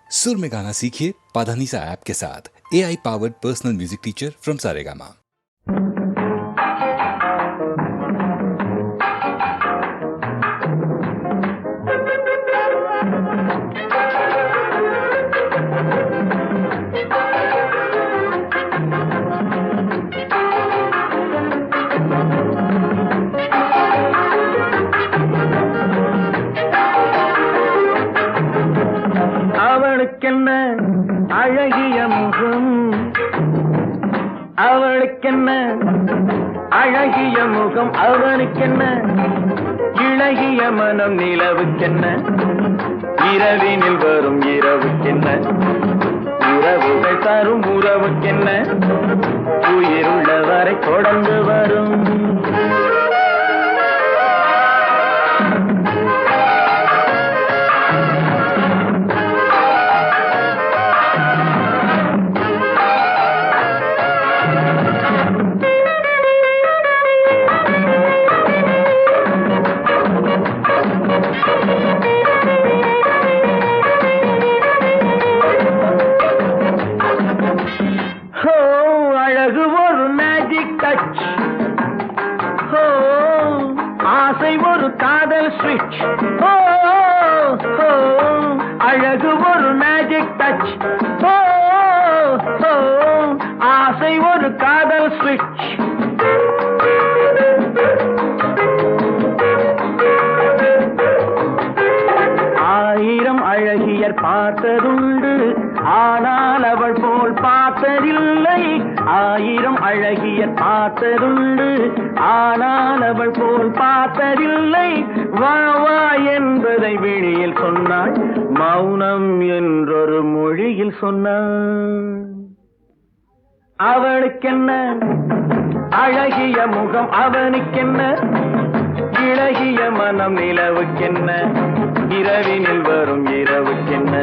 सुर में गाना सीखिए पाधानीसा ऐप के साथ। AI powered personal music teacher from Saregama. அவளுக்கென்ன அழகிய முகம், அவளுக்கென்ன அழகிய முகம், அவனுக்கென்ன இளகிய மனம், நிலவுக்கென்ன இரவினில் வரும் இரவுக்கென்ன உறவுகள் தரும் உறவுக்கென்ன உயிருள்ளவரை தொடர்ந்து வரும். அழகு ஒரு மேஜிக் டச், ஆசை ஒரு காதல் ஸ்விட்ச். அழகு ஒரு மேஜிக் டச், ஆசை ஒரு காதல் ஸ்விட்ச். ஆயிரம் அழகியர் பார்த்ததுண்டு, ஆனால் அவள் போல் பார்த்ததில்லை. ஆயிரம் அழகியர் பார்த்ததுண்டு, ஆனால் அவள் போல் பார்த்ததில்லை. வா வா என்பதை விழியில் சொன்னாள், மௌனம் என்றொரு மொழியில் சொன்னாள். அவளுக்கென்ன அழகிய முகம், அவனுக்கென்ன இளகிய மனம், நிலவுக்கென்ன இரவினில் வரும் இரவுக்கென்ன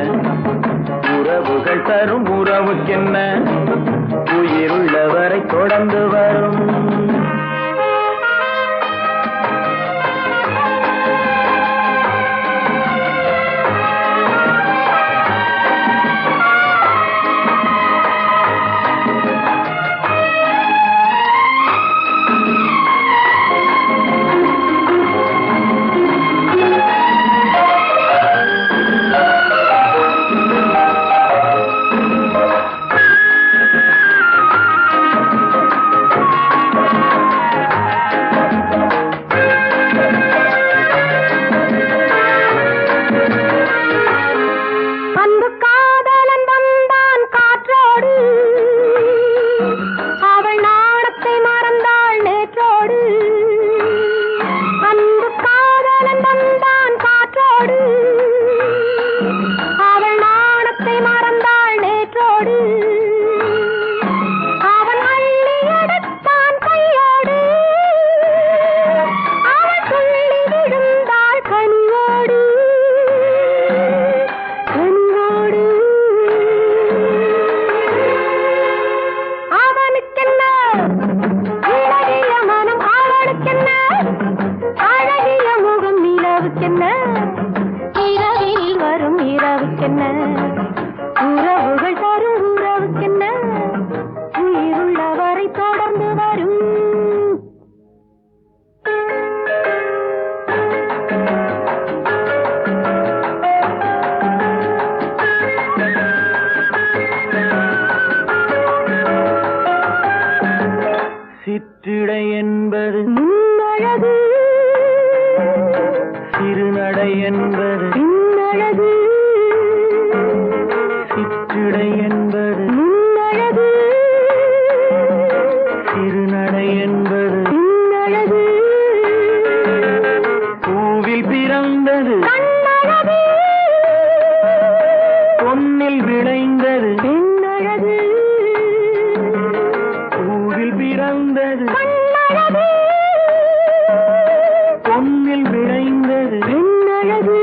உறவுகள் தரும் உறவுக்கென்ன உயிருள்ளவரை தொடர்ந்து வரும். இரவினில் வரும் இரவுக்கென்ன உறவுகள் தரும் உறவுக்கென்ன உயிருள்ளவரை தொடர்ந்து வரும். சிற்றிடை என்பது முன்னழகு, சிறுநடை என்பது பின்னழகு. சிற்றிடை என்பது முன்னழகு, சிறுநடை என்பது பின்னழகு. பூவில் பிறந்தது கண்ணழகு, பொன்னில் விளைந்தது பெண்ணழகு. பூவில் பிறந்தது கண்ணழகு, பொன்னில் விளைந்தது பெண்ணழகு.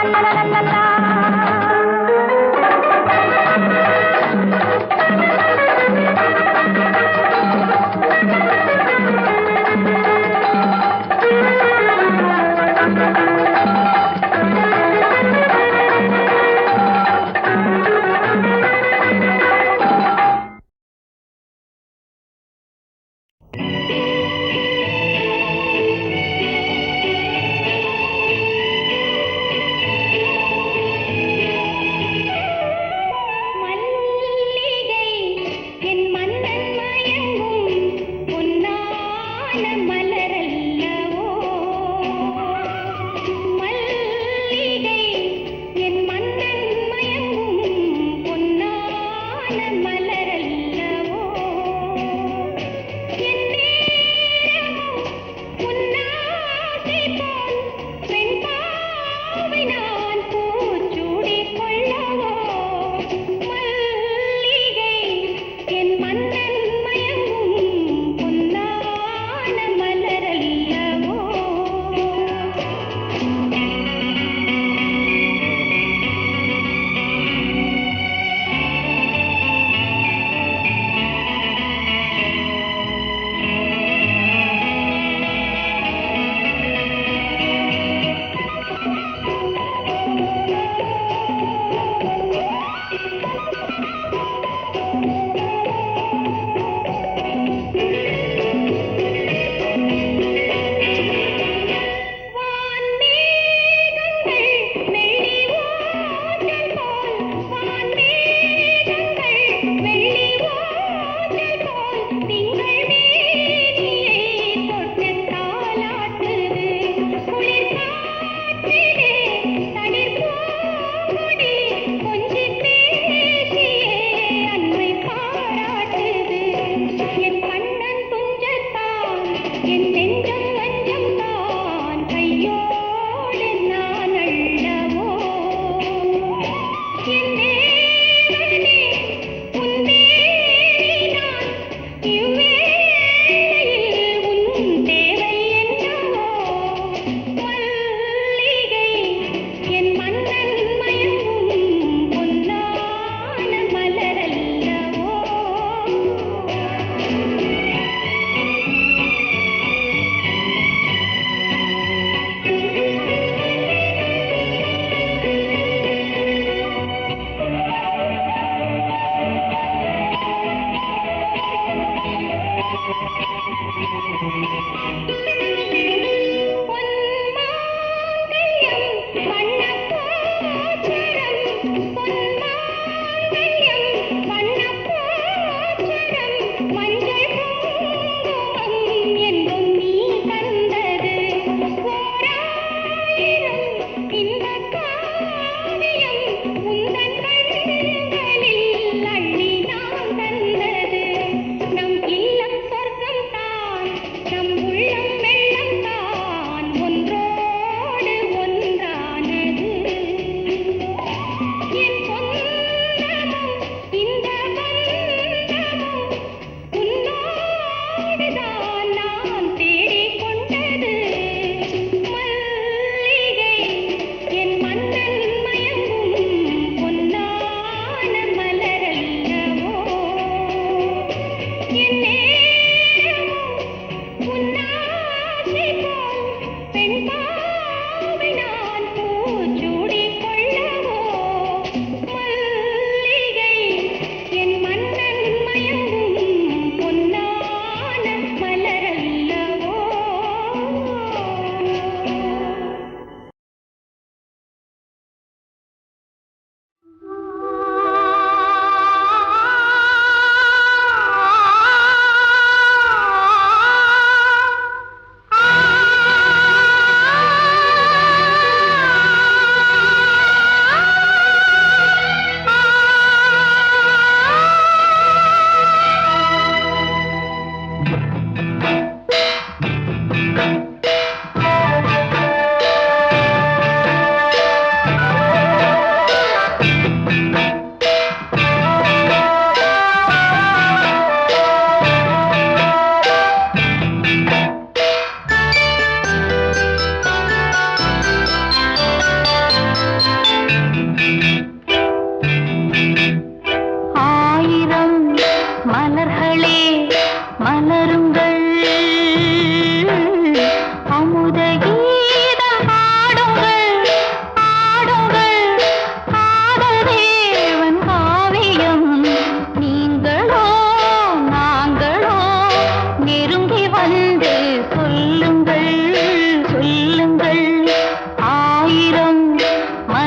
la la la la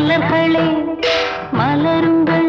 மலர்களே மலருங்கள்.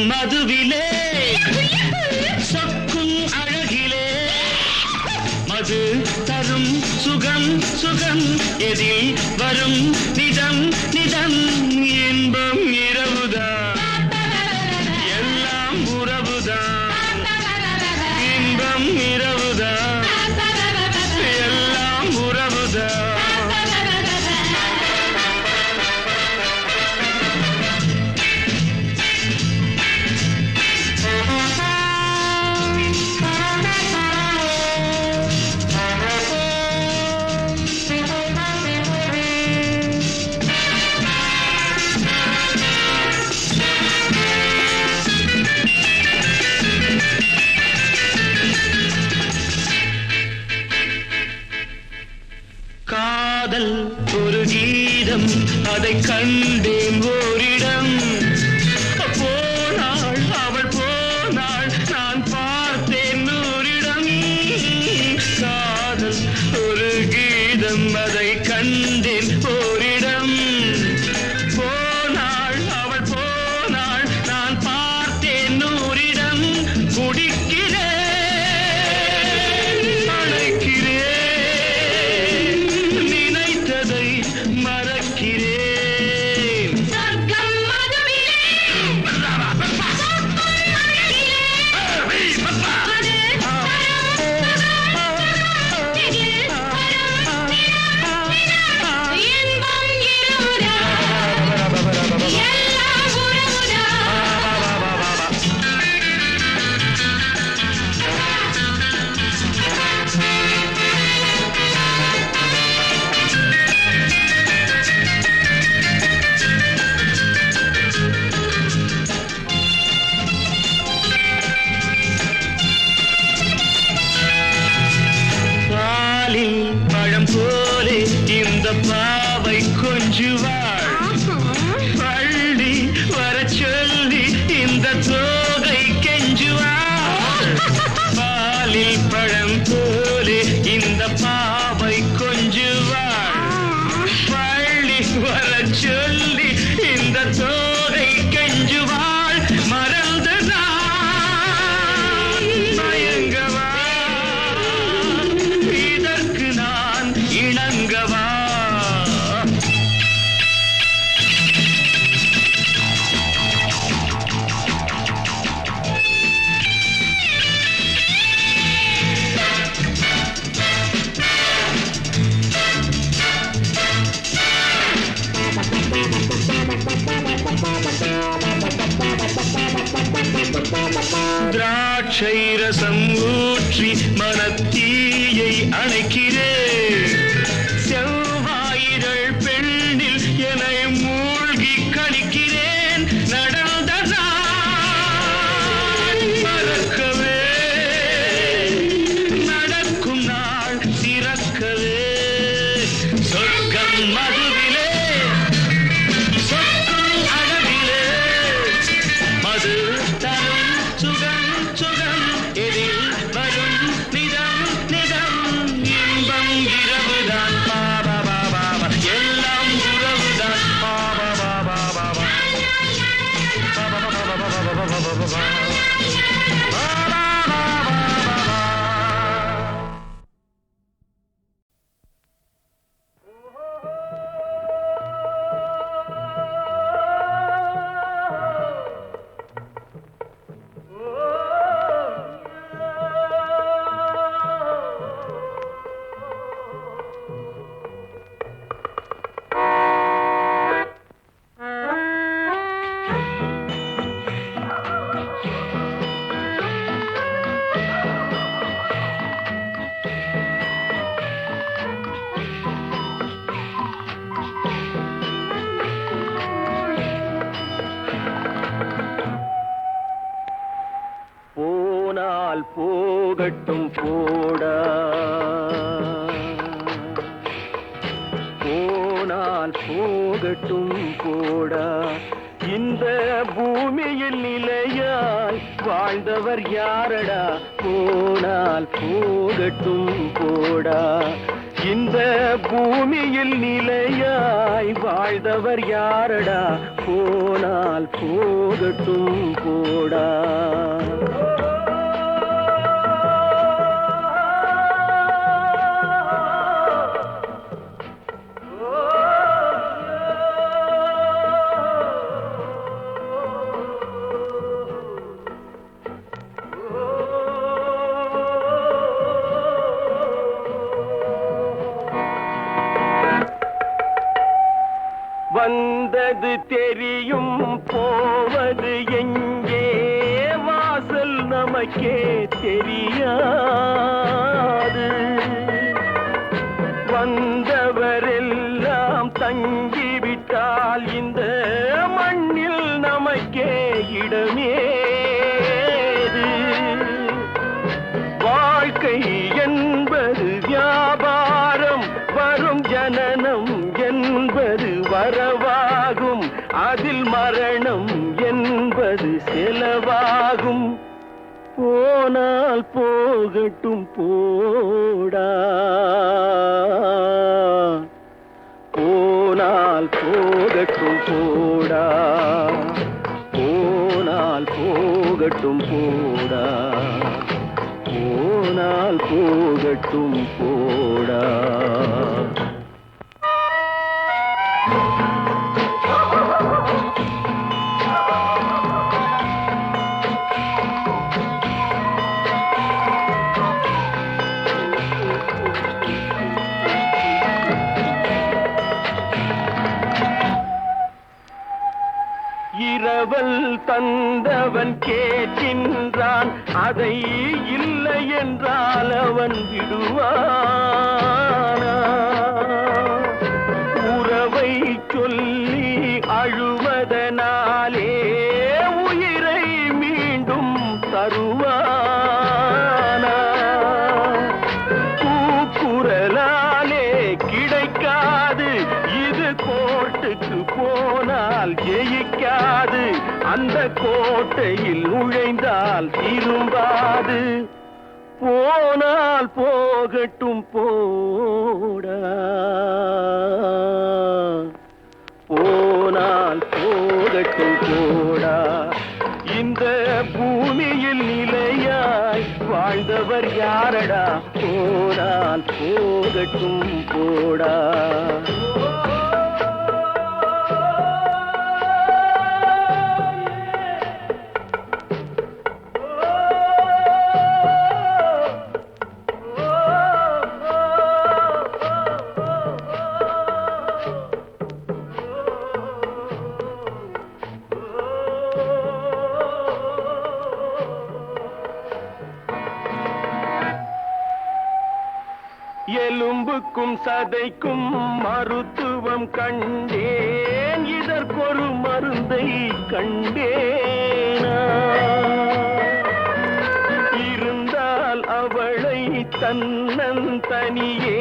மதுவிலே சொக்கும் அழகிலே மது தரும் சுகம் தரும் சுகம் எதில் வரும் நிதம் நிதம் இன்பம் இரவுதான் எல்லாம் உறவுதான் இன்பம் இரவுதான் எல்லாம் உறவுதான் காதல் ஒரு கீதம் அதை கண்டேன் ஓரிடம் போனாள் அவள் போனாள் நான் பார்த்தேன் நூறிடம் காதல் ஒரு கீதம் அதை கண்டேன் ஓரிடம் போனாள் அவள் போனாள் நான் பார்த்தேன் நூறிடம் குடிக்கிறேன் மறக்கிறேன் சொர்க்கம் மதுவிலே பழம் போலே இந்த பாவை கொஞ்சுவாள் பள்ளி வர சொல்லி இந்த தோகை கெஞ்சுவாள் பாலில் பழம் போலே இந்த பாவை கொஞ்சுவாள் பள்ளி வர சொல்லி இந்த தோகை கெஞ்சுவாள் மறந்த நான் மயங்கவா இதற்கு நான் இணங்கவா திராட்சை ரசம் ஊற்றி மனத்தீயை அணைக்கிறேன் செவ்வாயிரள் பெண்ணில் என்னை மூழ்கி கழிக்கிறேன் நடந்த நாள் மறக்கவே நடக்கும் நாள் திறக்கவே சொர்க்கம் மதுவிலே சொர்க்கம் அழகிலே மது தரும் சுகம் சுகம் எதில் வரும் நிதம் நிதம் இன்பம் இரவுதான் பாபா பாபா எல்லாம் உறவுதான் பாபா பாபா பாபா போனால் போகட்டும் போடா போனால் போகட்டும் போடா இந்த பூமியில் நிலையாய் வாழ்ந்தவர் யாரடா போனால் போகட்டும் போடா இந்த பூமியில் நிலையாய் வாழ்ந்தவர் யாரடா போனால் போகட்டும் போடா வந்தது தெரியும் போவது எங்கே வாசல் நமக்கே தெரியாது வந்தவரெல்லாம் தங்கிவிட்டால் இந்த மண்ணில் நமக்கே இடமேது வாழ்க்கை என்பது வியாபாரம் வரும் ஜனனம் என்பது வரவாகும் அதில் மரணம் என்பது செலவாகும் போனால் போகட்டும் போடா போனால் போகட்டும் போடா போனால் போகட்டும் போடா போனால் போகட்டும் போடா இரவல் தந்தவன் கேட்கின்றான் அதை இல்லை என்றால் அவன் விடுவானா உறவை சொல்லி அழுவதனாலே உயிரை மீண்டும் தருவானா கூக்குரலாலே கிடைக்காது இது கோர்ட்டுக்கு போனால் ஜெயிக்காது அந்த கோட்டையில் நுழைந்தால் திரும்பாது போனால் போகட்டும் போடா போனால் போகட்டும் போடா இந்த பூமியில் நிலையாய் வாழ்ந்தவர் யாரடா போனால் போகட்டும் போடா எலும்புக்கும் சதைக்கும் மருத்துவம் கண்டேன் இதற்கொரு மருந்தை கண்டேனா இருந்தால் அவளை தன்னந்தனியே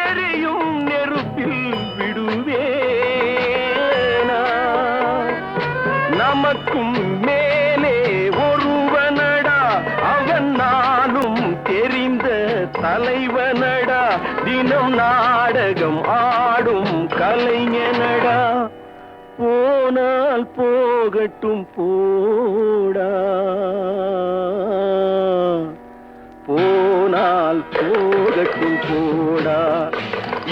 எரியும் நெருப்பில் விடுவேனா நமக்கும் மேலே ஒருவனடா அவன் நானும் தெரிந்த தலைவனடா தினம் நாடகம் ஆடும் கலைஞனடா போனால் போகட்டும் போடா போனால் போகட்டும் போடா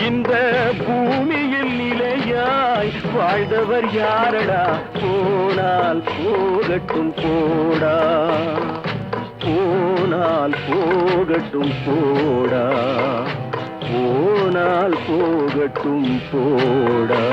இந்த பூமியில் நிலையாய் வாழ்ந்தவர் யாரடா போனால் போகட்டும் போடா போனால் போகட்டும் போடா போனால் போகட்டும் போடா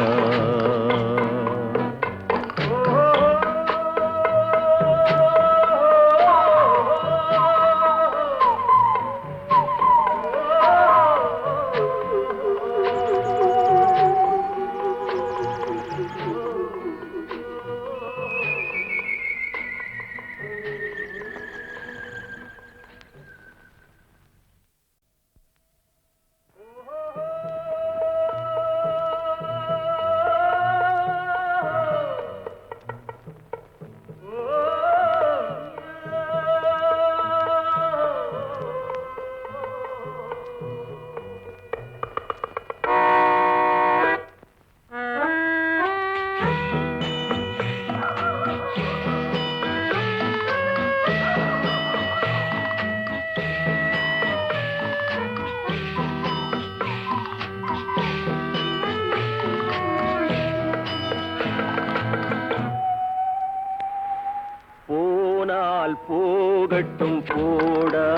போனால் போகட்டும் போடா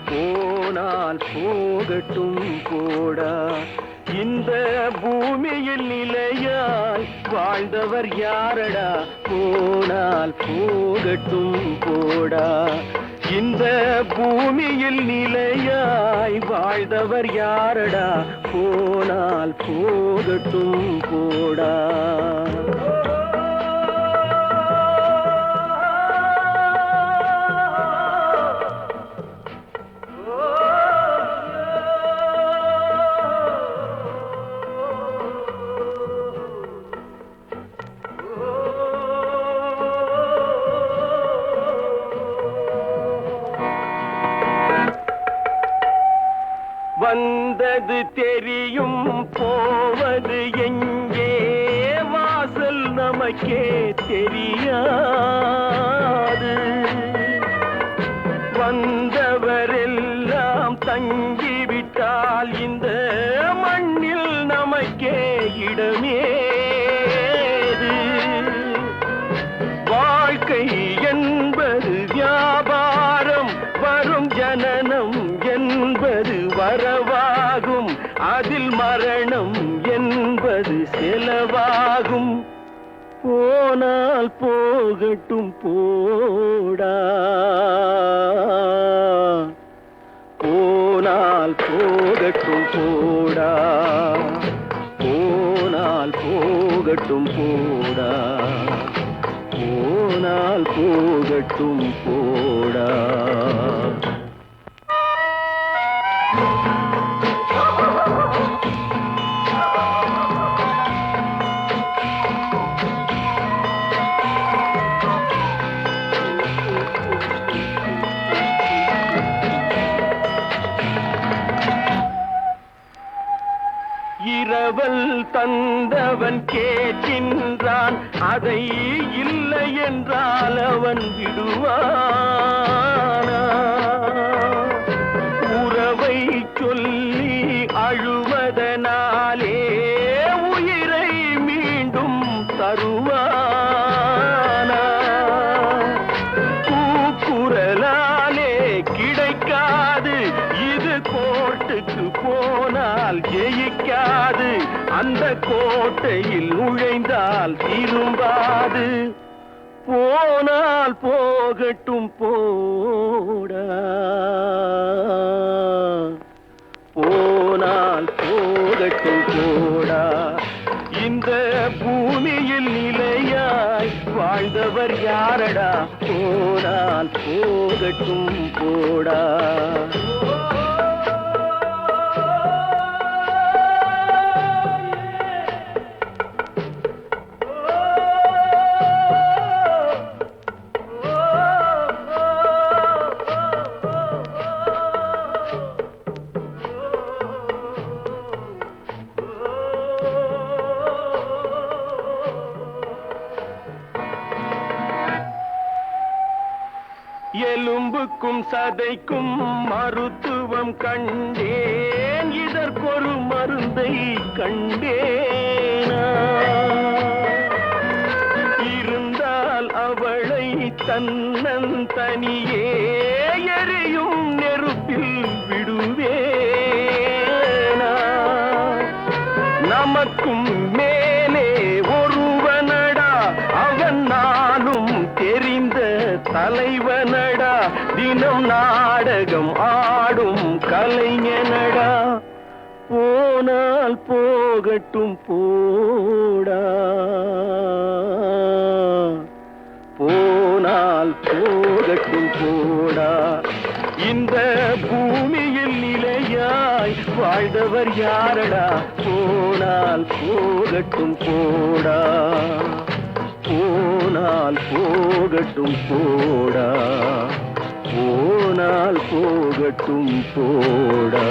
போனால் போகட்டும் போடா இந்த பூமியில் நிலையாய் வாழ்ந்தவர் யாரடா? போனால் போகட்டும் போடா. இந்த பூமியில் நிலையாய் வாழ்ந்தவர் யாரடா? போனால் போகட்டும் போடா. வந்தது தெரியும், போவது எங்கே? வாசல் நமக்கே தெரியாது. வந்தவரெல்லாம் தங்கிவிட்டால் இந்த மண்ணில் நமக்கே இடமேது. வாழ்க்கை என்பது வியாபாரம், வரும் ஜனனம் என்பது வரவாகும், அதில் மரணம் என்பது செலவாகும். போனால் போகட்டும் போடா. போனால் போகட்டும் போடா. போனால் போகட்டும் போடா. போனால் போகட்டும் போடா. இரவல் தந்தவன் கேட்கின்றான், அதை இல்லை என்றால் அவன் விடுவானா? உறவை சொல்லி அழுவதனாலே உயிரை மீண்டும் தருவானா? கூக்குரலாலே கிடைக்காது, இது கோர்ட்டுக்கு போனால் ஜெயிக்காது. அந்த கோட்டையில் நுழைந்தால் திரும்பாது. போனால் போகட்டும் போடா. போனால் போகட்டும் போடா. இந்த பூமியில் நிலையாய் வாழ்ந்தவர் யாரடா? போனால் போகட்டும் போடா. எலும்புக்கும் சதைக்கும் மருத்துவம் கண்டேன், இதற்கொரு மருந்தை கண்டேனா? இருந்தால் அவளை தன்னந்தனியே எரியும் நெருப்பில் விடுவேனா? நமக்கும் மேலே ஒருவனடா, அவன் நானும் தெரிந்த தலைவனடா. தினம் நாடகம் ஆடும் கலைஞனடா. போனால் போகட்டும் போடா. போனால் போகட்டும் போடா. இந்த பூமியில் நிலையாய் வாழ்ந்தவர் யாரடா? போனால் போகட்டும் போடா. போனால் போகட்டும் போடா. போனால் போகட்டும் போடா.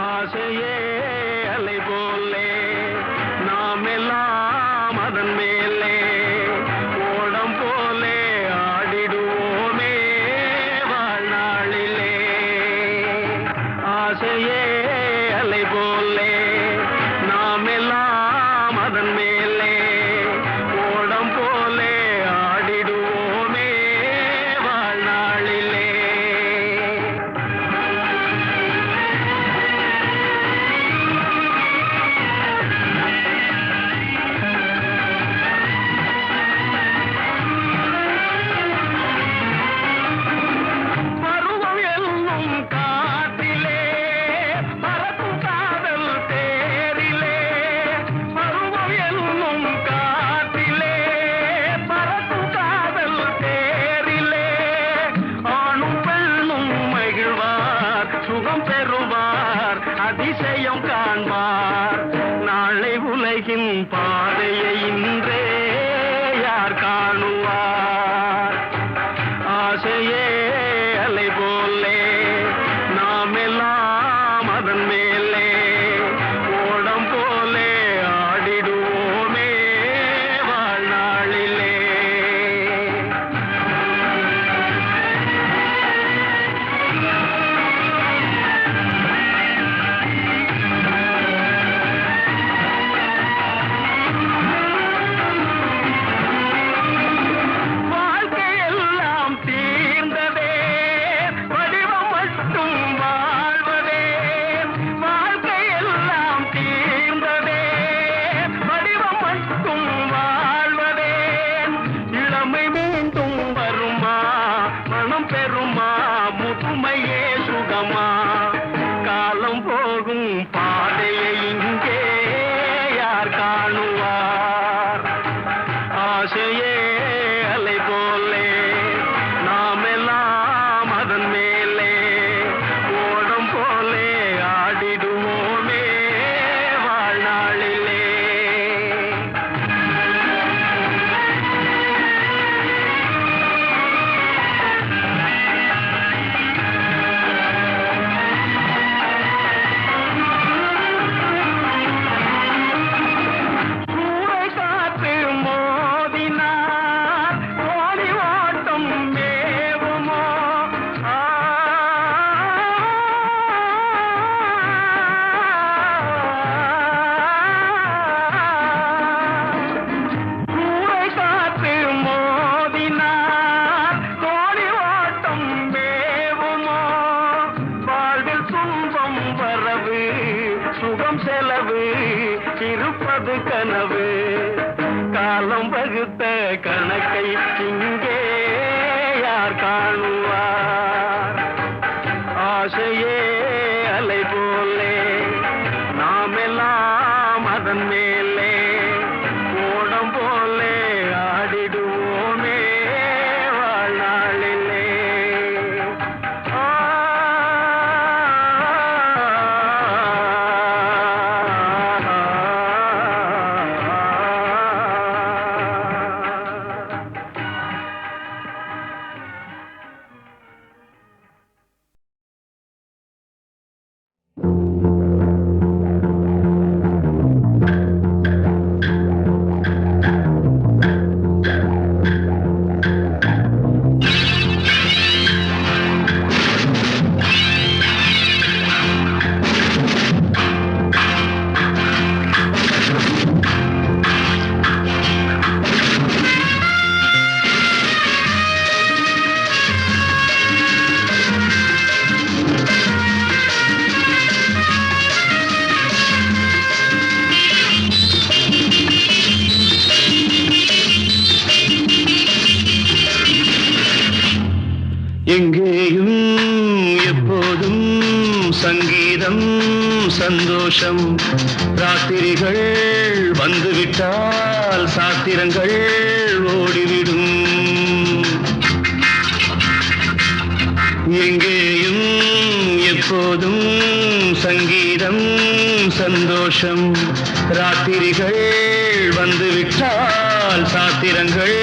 ஆசையே அலை போல காண்பார் நாளை உலகின் பாதையை இன்றே யார் காணுவார் ஆசையே அலை போலே நாம் எல்லாம் அதன் மேலே ஓடம் போலே ஆடிடுவோமே வாழ்நாளிலே வாழ்க்கையெல்லாம் தீர்ந்ததே வடிவம் மட்டும் வாழ்வதே வாழ்க்கையெல்லாம் தீர்ந்ததே வடிவம் மட்டும் வாழ்வதே இளமை மீண்டும் வருமா மனம் பெறுமா முதுமையே சுகமா காலம் போகும் பாதையை இங்கே யார் காணுவார் ஆசையே அலை போலே நாம் எல்லாம் அதன் மேலே ஓடம் போலே ஆடிடுவோமே வாழ்நாளிலே கூரை காற்று மோதினார் ஓடி ஓட்டம் மேவுமோ கூரை காற்று மோதினார் ஓடி ஓட்டம் மேவுமோ வாழ்வில் துன்பம் வரவு சுகம் செலவு இருப்பது கனவு காலம் வகுத்த கணக்கை இங்கே யார் காணுவார் ஆசையே அலை போலே நாம் எல்லாம் அதன் மேலே ஓடம் போலே ஆடிடுவோமே வாழ்நாளிலே எங்கேயும் எப்போதும் சங்கீதம் சந்தோஷம் ராத்திரிகள் வந்துவிட்டால் சாத்திரங்கள் ஓடிவிடும் எங்கேயும் எப்போதும் சங்கீதம் சந்தோஷம் ராத்திரிகள் வந்துவிட்டால் சாத்திரங்கள்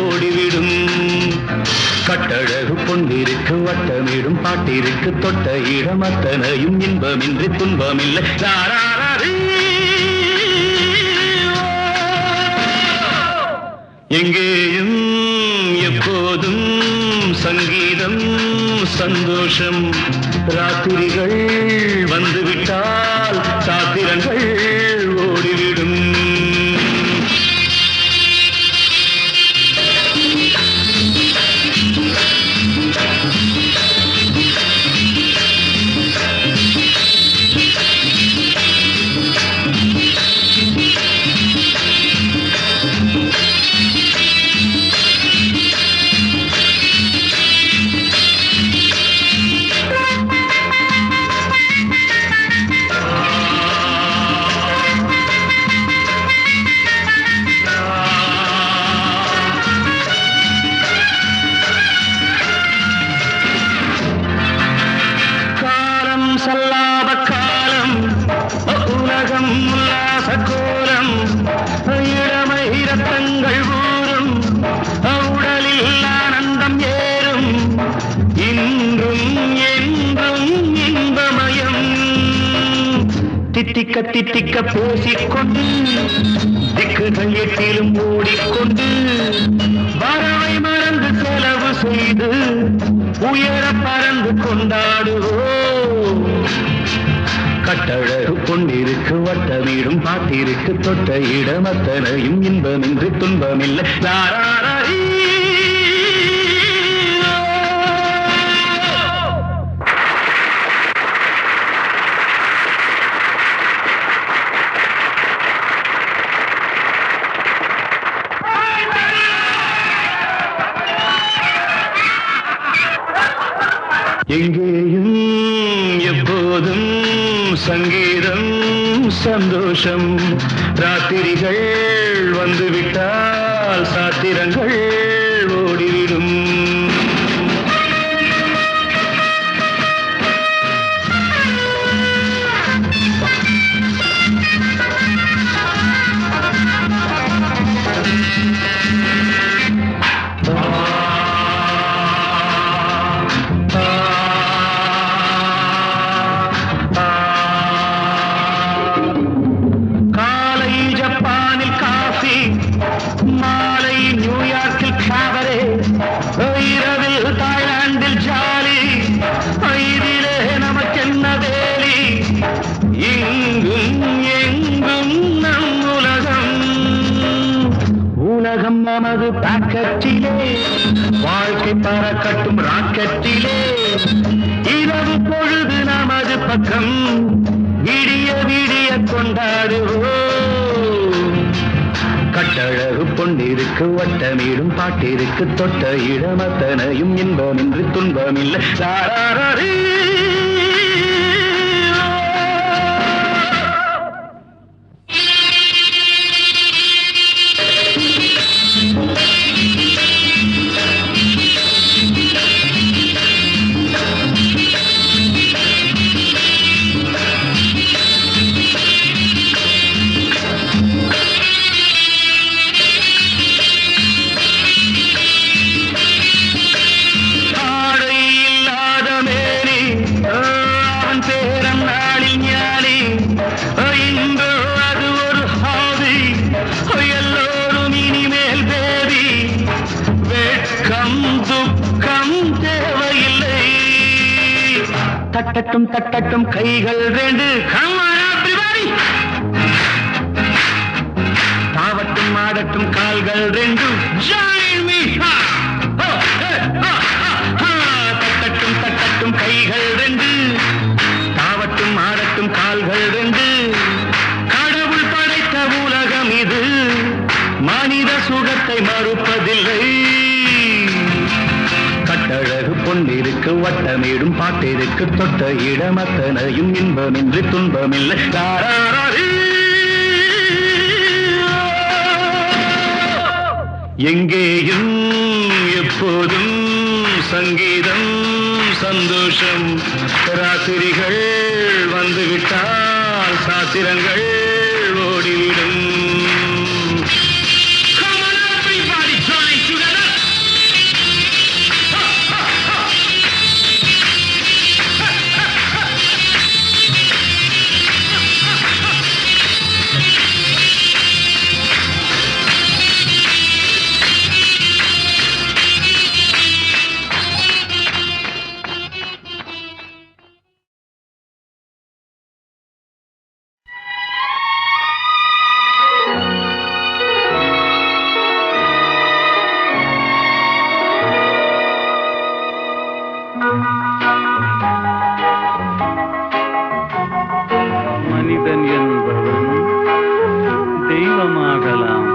ஓடிவிடும் கட்டழகு பொன்னிருக்கு வட்டமிடும் பாட்டிற்கு தொட்ட இடம் அத்தனையும் இன்பமின்றி துன்பமில்லை லாராரீ. எங்கேயும் எப்போதும் சங்கீதம் சந்தோஷம் ராத்திரிகள் வந்துவிட்டால் சாத்திரங்கள் ஓடிவிடும் தித்திக்க பேசிக்கொண்டு திக்குகள் எட்டிலும் ஓடிக்கொண்டு வரவை மறந்து செலவு செய்து உயர பறந்து கொண்டாடுவோம். கட்டழகு கொண்டிருக்கு வட்ட வீடும் பாட்டிருக்கு தொட்ட இடம் அத்தனையும் இன்பமின்றி துன்பமில்லை. லாராரீ. எங்கேயும் எப்போதும் சங்கீதம் சந்தோஷம். ராத்திரிகள் வந்துவிட்டால் சாத்திரங்கள் ஓடிவிடும். மாலை நியூயார்க்கில் காவரே, இரவில் தாய்லாந்தில் ஜாலி, இதிலே நமக்கென்ன வேலி? இங்கும் எங்கும் நம் உலகம். உலகம் நமது பாக்கெட்டிலே, வாழ்க்கை பறக்கட்டும் ராக்கெட்டிலே. இரவு பொழுது நமது பக்கம், விடிய விடிய கொண்டாடுவோம். கட்டழகு பொன்னிருக்கு வட்டமீடும் பாட்டிருக்கு தொட்ட இடமத்தனையும் இன்பமின்றி துன்பமில்லை. லாராரீ. தட்டட்டும் தட்டட்டும் கைகள் ரெண்டு, தாவட்டும் ஆடட்டும் கால்கள் ரெண்டு, தட்டட்டும் தட்டட்டும் கைகள் ரெண்டு, தாவட்டும் ஆடட்டும் கால்கள் ரெண்டு. கடவுள் படைத்த உலகம் இது, மனித சுகத்தை மறுப்பதில்லை. கட்டழகு பொன்னிருக்கு வட்டமீடும் பாட்டிருக்கு தொட்ட இடமத்தனையும் இன்பமின்றி துன்பமில்லை. லாராரீ. எங்கேயும் எப்போதும் சங்கீதம் சந்தோஷம். ராத்திரிகள் வந்துவிட்டால் சாத்திரங்கள் ஓடிவிடும். மனிதன் என்பவன் தெய்வமாகலாம்.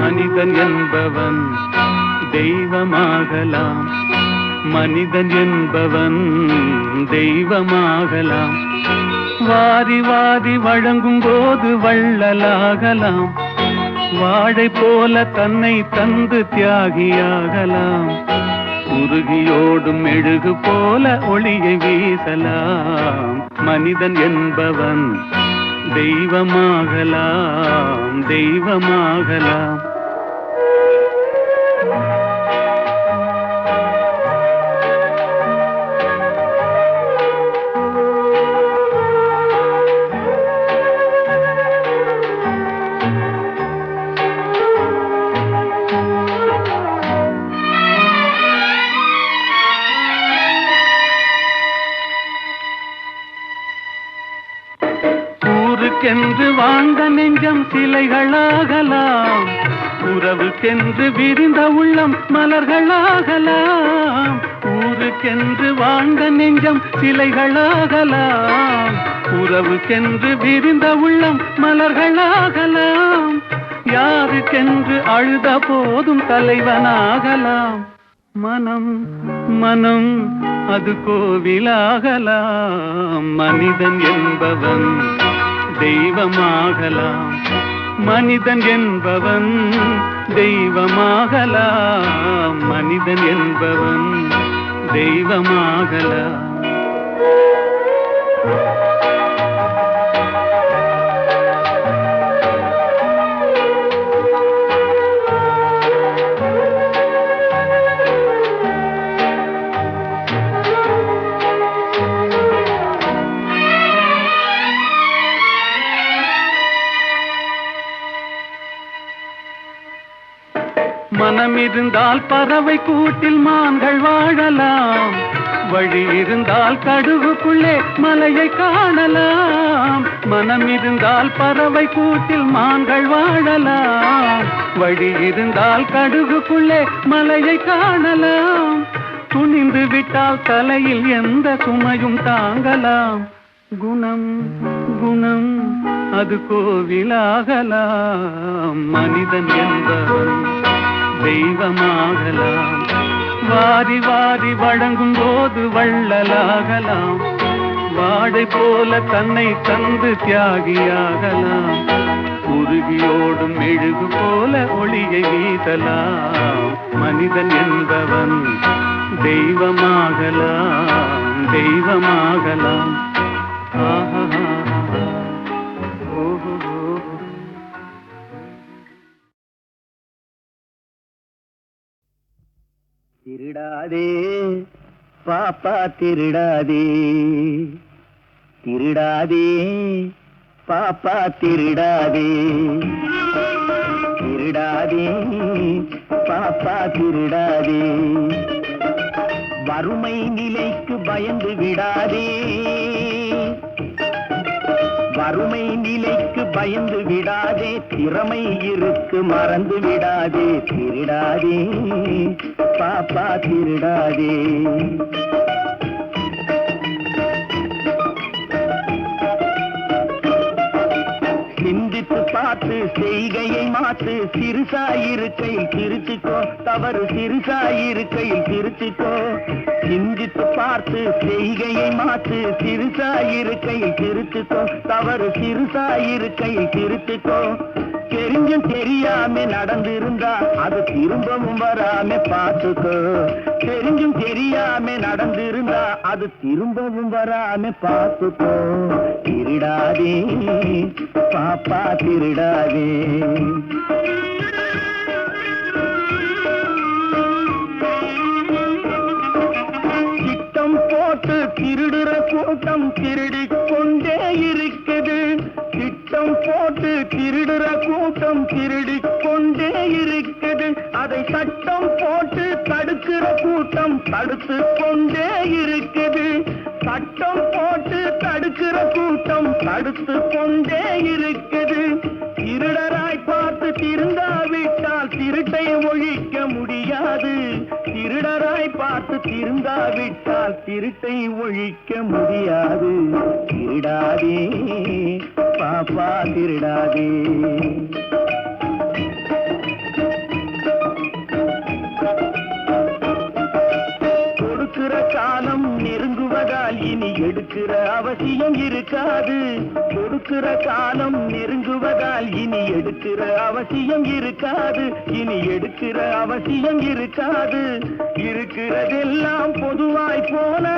மனிதன் என்பவன் தெய்வமாகலாம். மனிதன் என்பவன் தெய்வமாகலாம். வாரி வாரி வழங்கும் போது வள்ளலாகலாம். வாழை போல தன்னை தந்து தியாகியாகலாம். உருகியோடும் மெழுகு போல ஒளியை வீசலாம். மனிதன் என்பவன் தெய்வமாகலாம், தெய்வமாகலாம். ஊருக்கென்று வாழ்ந்த நெஞ்சம் சிலைகளாகலாம், உறவுக்கென்று விரிந்த உள்ளம் மலர்களாகலாம். ஊருக்கென்று வாழ்ந்த நெஞ்சம் சிலைகளாகலாம், உறவுக்கென்று விரிந்த உள்ளம் மலர்களாகலாம். யாருக்கென்று அழுத போதும் தலைவனாகலாம். மனம் மனம் அது கோவிலாகலாம். மனிதன் என்பவன் தெய்வமாகலாம், மனிதன் என்பவன் தெய்வமாகலாம், மனிதன் என்பவன் தெய்வமாகலாம். மனம் இருந்தால் பறவை கூட்டில் மான்கள் வாழலாம், வழி இருந்தால் கடுகுக்குள்ளே மலையை காணலாம். மனம் இருந்தால் பறவை கூட்டில் மான்கள் வாழலாம், வழி இருந்தால் கடுகுக்குள்ளே மலையை காணலாம். துணிந்து விட்டால் தலையில் எந்த சுமையும் தாங்கலாம். குணம் குணம் அது கோவிலாகலாம். மனிதன் என்பவன் தெய்வமாகலாம். வாரி வாரி வழங்கும் போது வள்ளலாகலாம். வாடை போல தன்னை தந்து தியாகியாகலாம். உருகியோடும் மெழுகு போல ஒளியை வீசலாம். மனிதன் என்பவன் தெய்வமாகலாம், தெய்வமாகலாம். ஆஹா ஓஹோ. திருடாதே பாப்பா திருடாதே, திருடாதே பாப்பா திருடாதே, திருடாதே பாப்பா திருடாதே. வறுமை நிலைக்கு பயந்து விடாதே, வறுமை நிலைக்கு பயந்து விடாதே. திறமை இருக்கு மறந்து விடாதே. திருடாதே பாப்பா திருடாதே. சிந்தித்து பார்த்து செய்கையை மாற்று. சிறுசாயிருக்கையில் திருச்சிக்கோ, தவறு சிறுசாயிருக்கையில் திருச்சிக்கோ. சிந்தித்து பார்த்து செய்கையை மாற்று. சிறுசாயிருக்கையில் திருச்சிக்கோ, தவறு சிறுசாயிருக்கையில் திருச்சிக்கோ. தெரிஞ்சும் தெரியாம நடந்திருந்தா அது திரும்பவும் வராம பார்த்துக்கோ. தெரிஞ்சும் தெரியாம நடந்திருந்தா அது திரும்பவும் வராம பார்த்துக்கோ. திருடாதே பாப்பா திருடாதே. திட்டம் போட்டு திருடுற கூட்டம் திருடிக் கொண்டே இருக்குது. திட்டம் போட்டு திருடுற கூட்டம் திருடிக் கொண்டே இருக்குது. அதை சட்டம் போட்டு தடுக்கிற கூட்டம் தடுத்து கொண்டே இருக்குது. சட்டம் போட்டு தடுக்கிற கூட்டம் தடுத்து கொண்டே இருக்குது. திருடராய் பார்த்து திருந்தாவிட்டால் திருட்டை ஒழிக்க முடியாது. திருடராய் பார்த்து திருந்தாவிட்டால் திருட்டை ஒழிக்க முடியாது. திருடாதே பாப்பா திருடாதே. கொடுக்கிற காலம் நெருங்குவதால் இனி எடுக்கிற அவசியம் இருக்காது. கொடுக்கிற காலம் நெருங்குவதால் இனி எடுக்கிற அவசியம் இருக்காது. இனி எடுக்கிற அவசியம் இருக்காது. இருக்கிறதெல்லாம் பொதுவாய் போனா,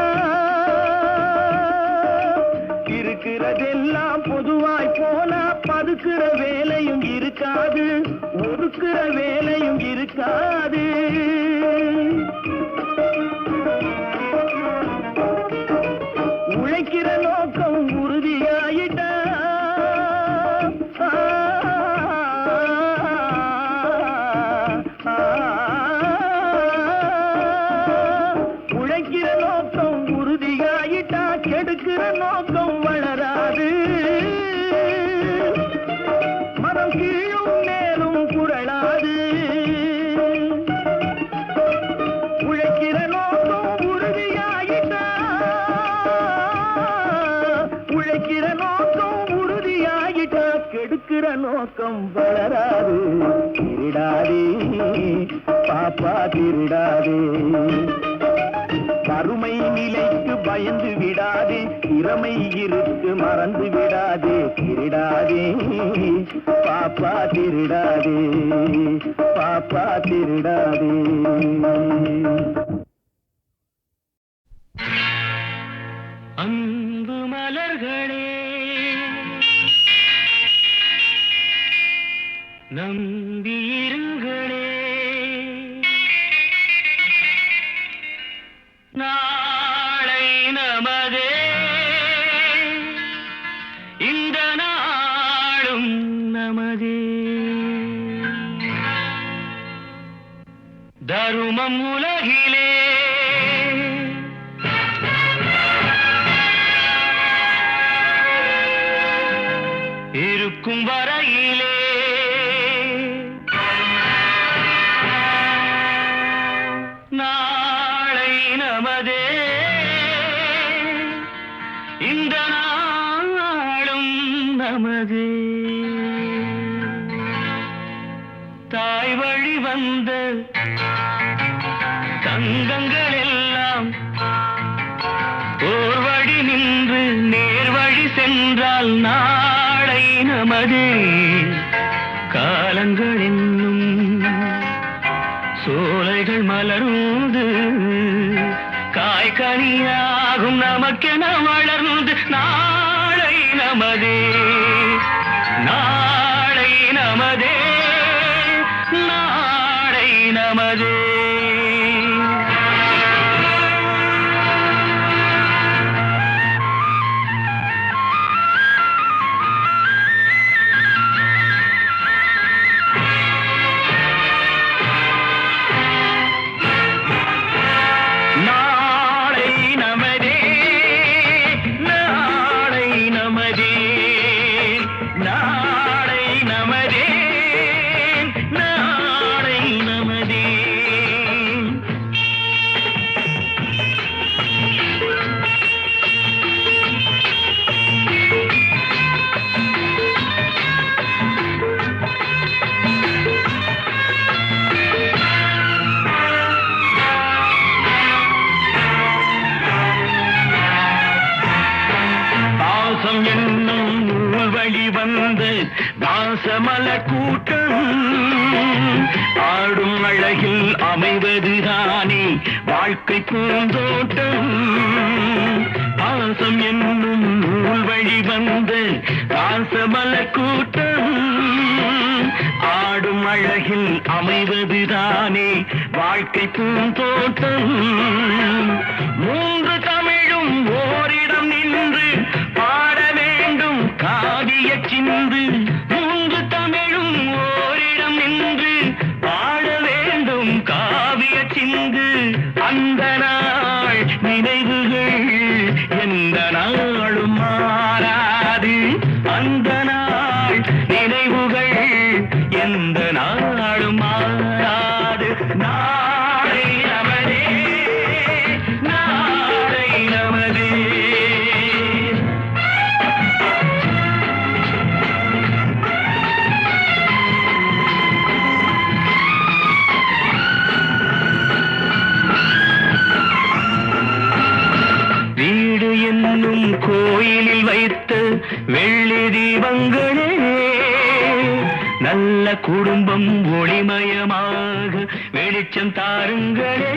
இருக்கிறதெல்லாம் பொதுவாய் போனா பதுக்கிற வேலையும் இருக்காது. ஒதுக்கிற வேலையும் இருக்காது. உழைக்கிற நோக்கம் உறுதியாயிட்ட உழைக்கிற நோக்கம் உறுதியாயிட்டா கெடுக்கிற நோக்கம் வளராது. நோக்கம் வளராது. திருடாதே பாப்பா திருடாதே. வறுமை நிலைக்கு பயந்து விடாதே, திறமை இருக்கு மறந்து விடாதே. திருடாதே பாப்பா திருடாதே, பாப்பா திருடாதே. அன்பு மலர்களே நம்பியிருங்களே, நாளை நமதே, இந்த நாளும் நமதே. தருமம் உலகிலே இருக்கும் வரையிலே நாளை நமதே, இந்த நாளும் நமதே. தாய் வழி வந்த தங்கங்கள் எல்லாம் ஓர் வழி நின்று நேர் வழி சென்றால் நாளை நமதே. காலங்கள் என்னும் சோலைகள் மலர்ந்து காய்கனியாகும் நமக்கென வளர்ந்து நாளை நமதே, நாளை நமதே, நாளை நமதே. தாசமலர் கூட்டம் ஆடும் அழகில் அமைவதுதானே வாழ்க்கை பூந்தோட்டம். பாசம் என்னும் நூல் வழி வந்த தாசமலர் கூட்டம் ஆடும் அழகில் அமைவதுதானே வாழ்க்கை பூந்தோட்டம். மூன்று தமிழும் ஓரிடம் நின்று பாட வேண்டும் காவிய சிந்து. மூன்று தமிழும் ஓரிடம் நின்று பாட வேண்டும் காவிய சிந்து. அந்த நாள் நினைவுகள் எந்த நாளும் மாறாது. அந்த நாள் நினைவுகள் எந்த நாளும் மாறாது. நாளை நமதே, நாளை நமதே. வீடு என்னும் கோயிலில் வைத்த வெள்ளி தீபங்களே, நல்ல குடும்பம் ஒளிமயமாக வெளிச்சம் தாருங்களே.